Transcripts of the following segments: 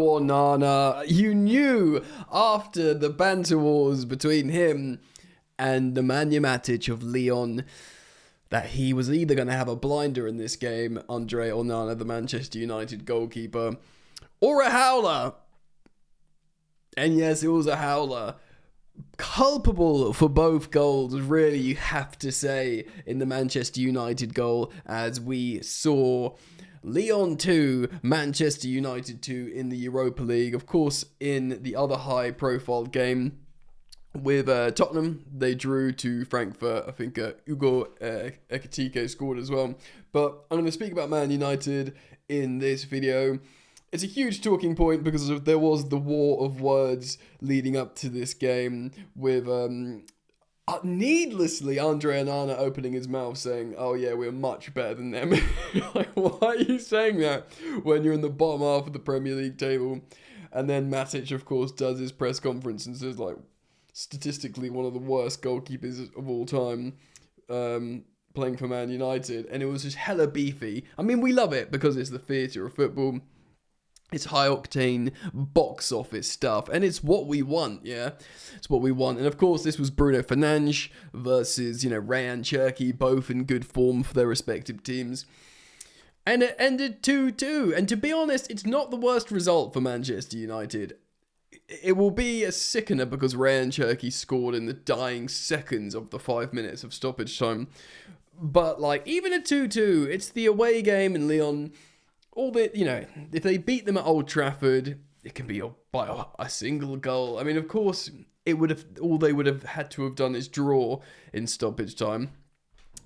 Onana. You knew after the banter wars between him and the Nemanja Matic of Lyon that he was either going to have a blinder in this game, Andre Onana, the Manchester United goalkeeper, or a howler. And yes, it was a howler. Culpable for both goals, really, you have to say, in the Manchester United goal, as we saw Lyon 2, Manchester United 2 in the Europa League. Of course, in the other high-profile game with Tottenham, they drew to Frankfurt. I think Ugo Ekitike scored as well. But I'm going to speak about Man United in this video. It's a huge talking point because there was the war of words leading up to this game with needlessly Andre Onana opening his mouth saying, oh yeah, we're much better than them. Like, why are you saying that when you're in the bottom half of the Premier League table? And then Matic, of course, does his press conference and says, like, statistically one of the worst goalkeepers of all time playing for Man United. And it was just hella beefy. I mean, we love it because it's the theatre of football. It's high-octane box office stuff, and it's what we want, yeah? It's what we want. And, of course, this was Bruno Fernandes versus, Ryan Cherki, both in good form for their respective teams. And it ended 2-2. And to be honest, it's not the worst result for Manchester United. It will be a sickener because Ryan Cherki scored in the dying seconds of the 5 minutes of stoppage time. But, even at 2-2, it's the away game in Lyon. All the, if they beat them at Old Trafford, it can be by a single goal. I mean, of course, they would have had to have done is draw in stoppage time.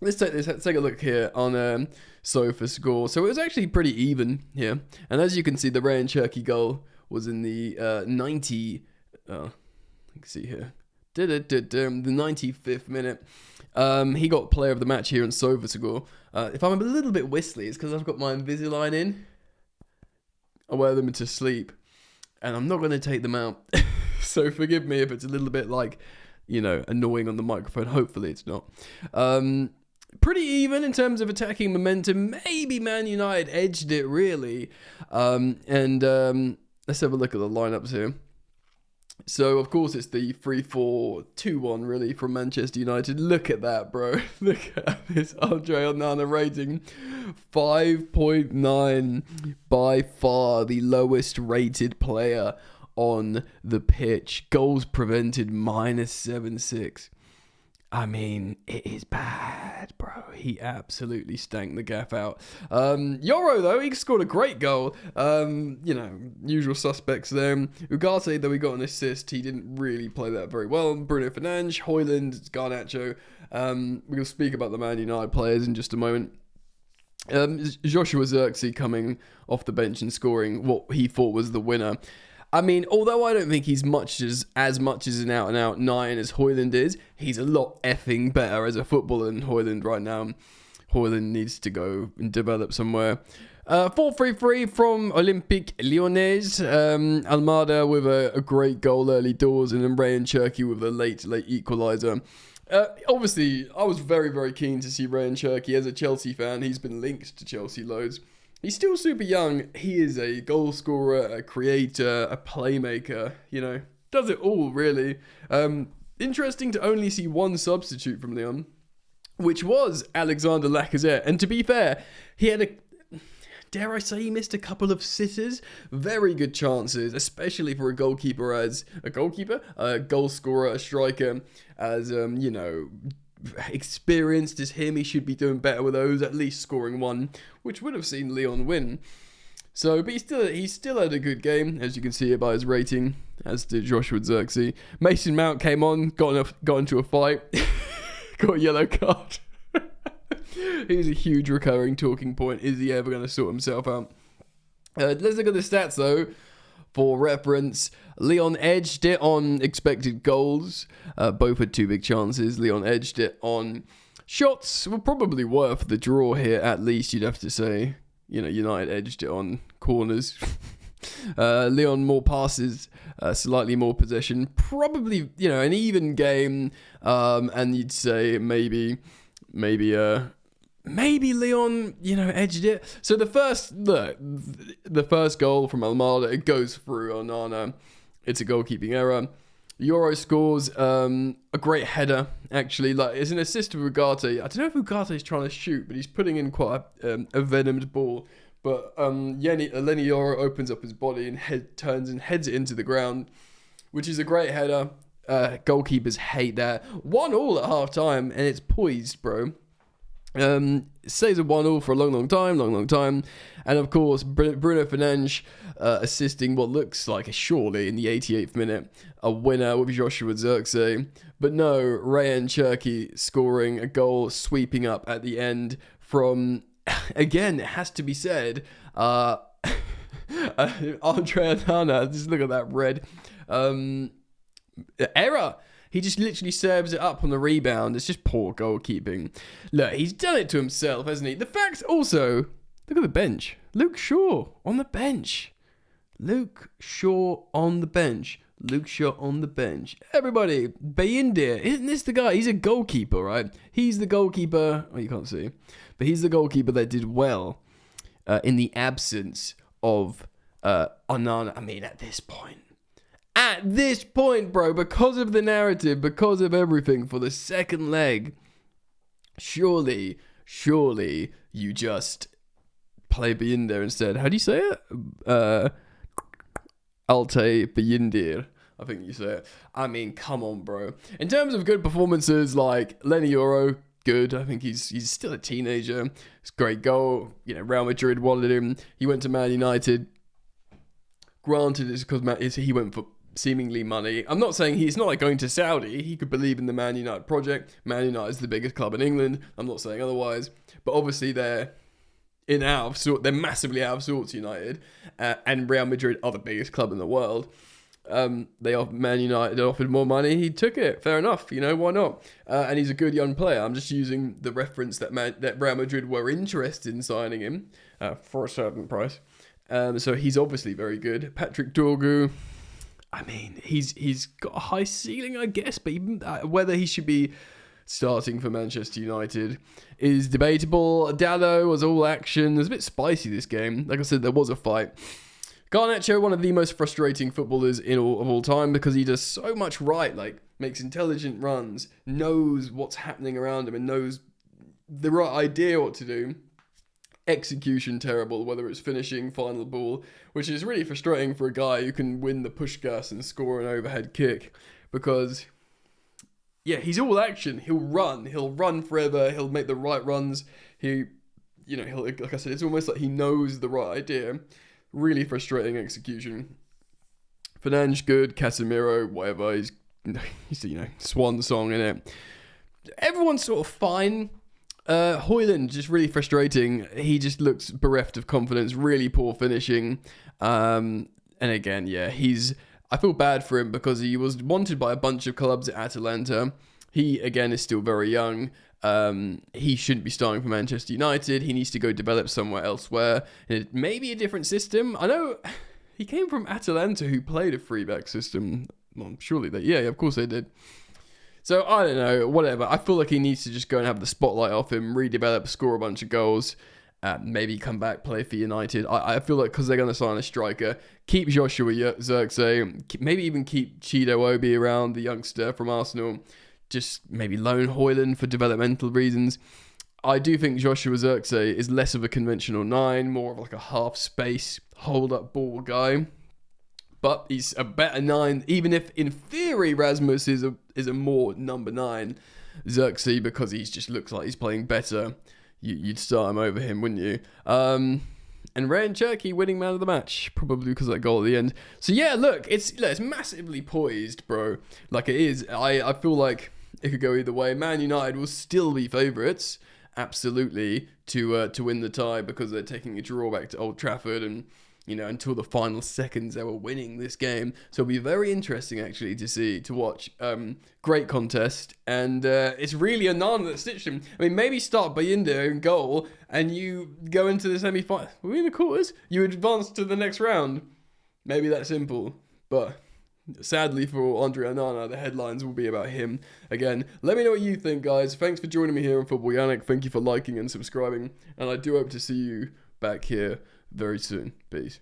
Let's take a look here on SofaScore. So it was actually pretty even here. And as you can see, the Ryan Cherki goal was in the 90. You can see here. The 95th minute. He got player of the match here in SofaScore. If I'm a little bit whistly, it's because I've got my Invisalign in. I wear them to sleep, and I'm not going to take them out. So forgive me if it's a little bit annoying on the microphone. Hopefully it's not. Pretty even in terms of attacking momentum. Maybe Man United edged it really. Let's have a look at the lineups here. So, of course, it's the 3-4-2-1, really, from Manchester United. Look at that, bro. Look at this Andre Onana rating. 5.9, by far the lowest rated player on the pitch. Goals prevented, -7.6. I mean, it is bad, bro. He absolutely stank the gaff out. Yoro, though, he scored a great goal. Usual suspects there. Ugarte, though, he got an assist. He didn't really play that very well. Bruno Fernandes, Højlund, Garnacho. We'll speak about the Man United players in just a moment. Joshua Zirkzee coming off the bench and scoring what he thought was the winner. I mean, although I don't think he's as much as an out-and-out 9 as Højlund is, he's a lot effing better as a footballer than Højlund right now. Højlund needs to go and develop somewhere. 4-3-3 from Olympique Lyonnais. Almada with a great goal early doors, and then Ryan Cherki with a late equaliser. Obviously, I was very, very keen to see Ryan Cherki as a Chelsea fan. He's been linked to Chelsea loads. He's still super young. He is a goal scorer, a creator, a playmaker, does it all, really. Interesting to only see one substitute from Lyon, which was Alexander Lacazette. And to be fair, he had dare I say, he missed a couple of sitters. Very good chances, especially for a goalkeeper, a goal scorer, a striker, as, experienced as him. He should be doing better with those, at least scoring one, which would have seen Lyon win. So, but he still had a good game, as you can see it by his rating, as did Joshua Zirkzee. Mason Mount came on, got into a fight, got a yellow card. He's a huge recurring talking point. Is he ever going to sort himself out? Let's look at the stats, though. For reference, Lyon edged it on expected goals. Both had two big chances. Lyon edged it on shots. Were probably worth the draw here, at least, you'd have to say. United edged it on corners. Lyon more passes, slightly more possession. Probably, an even game. And you'd say maybe maybe Leon, edged it. So the first goal from Almada, it goes through Onana. It's a goalkeeping error. Euro scores a great header, actually. Like, it's an assist to Ugarte. I don't know if Ugarte is trying to shoot, but he's putting in quite a venomed ball. But Lenny Yoro opens up his body and turns and heads it into the ground, which is a great header. Goalkeepers hate that. 1-1 at half time, and it's poised, bro. It stays at 1-1 for a long time. And of course, Bruno Fernandes assisting what looks like surely in the 88th minute, a winner with Joshua Zirkzee. But no, Rayan Cherki scoring a goal, sweeping up at the end from, again, it has to be said, Andre Onana, just look at that red error. He just literally serves it up on the rebound. It's just poor goalkeeping. Look, he's done it to himself, hasn't he? The fact also, look at the bench. Luke Shaw on the bench. Luke Shaw on the bench. Everybody, Bayindir, isn't this the guy? He's a goalkeeper, right? He's the goalkeeper. Oh, you can't see. But he's the goalkeeper that did well in the absence of Onana. I mean, at this point, bro, because of the narrative, because of everything for the second leg, surely you just play Bayindir instead. How do you say it? Alte Bayindir, I think you say it. I mean, come on, bro. In terms of good performances, like Lenny Yoro, good. I think he's still a teenager. It's a great goal. Real Madrid wanted him. He went to Man United. Granted, it's because he went for seemingly money. I'm not saying he's not like going to Saudi. He could believe in the Man United project. Man United is the biggest club in England. I'm not saying otherwise. But obviously they're they're massively out of sorts, United. And Real Madrid are the biggest club in the world. Man United offered more money. He took it. Fair enough. Why not? And he's a good young player. I'm just using the reference that Real Madrid were interested in signing him for a certain price. So he's obviously very good. Patrick Dorgu, I mean, he's got a high ceiling, I guess, but even, whether he should be starting for Manchester United is debatable. Dallo was all action. It was a bit spicy, this game. Like I said, there was a fight. Garnacho, one of the most frustrating footballers of all time, because he does so much right, like makes intelligent runs, knows what's happening around him, and knows the right idea what to do. Execution terrible, whether it's finishing, final ball, which is really frustrating for a guy who can win the pushgas and score an overhead kick, because he's all action. He'll run forever, he'll make the right runs, he'll like I said, it's almost like he knows the right idea. Really frustrating execution. Fernandes good, Casemiro, whatever, he's swan song in it. Everyone's sort of fine. Højlund, just really frustrating. He just looks bereft of confidence, really poor finishing. And again, I feel bad for him because he was wanted by a bunch of clubs at Atalanta. He, again, is still very young. He shouldn't be starting for Manchester United. He needs to go develop somewhere elsewhere. Maybe a different system. I know he came from Atalanta, who played a 3-back system. Well, surely of course they did. So, I don't know, whatever. I feel like he needs to just go and have the spotlight off him, redevelop, score a bunch of goals, maybe come back, play for United. I feel like because they're going to sign a striker, keep Joshua Zirkzee, maybe even keep Chido Obi around, the youngster from Arsenal, just maybe loan Højlund for developmental reasons. I do think Joshua Zirkzee is less of a conventional 9, more of like a half-space, hold-up ball guy. But he's a better 9, even if in theory Rasmus is a more number 9. Zirkzee, because he just looks like he's playing better, you'd start him over him, wouldn't you? And Rayan Cherki winning man of the match, probably because of that goal at the end. So look, it's massively poised, bro. Like it is. I feel like it could go either way. Man United will still be favourites, absolutely, to win the tie because they're taking a draw back to Old Trafford and. Until the final seconds, they were winning this game. So it'll be very interesting, actually, to watch. Great contest. And it's really Onana that stitched him. I mean, maybe start Bayindir in goal, and you go into the semi-final. Are we in the quarters? You advance to the next round. Maybe that simple. But Sadly for Andre Onana, the headlines will be about him again. Let me know what you think, guys. Thanks for joining me here on Football Yannick. Thank you for liking and subscribing. And I do hope to see you back here very soon. Peace.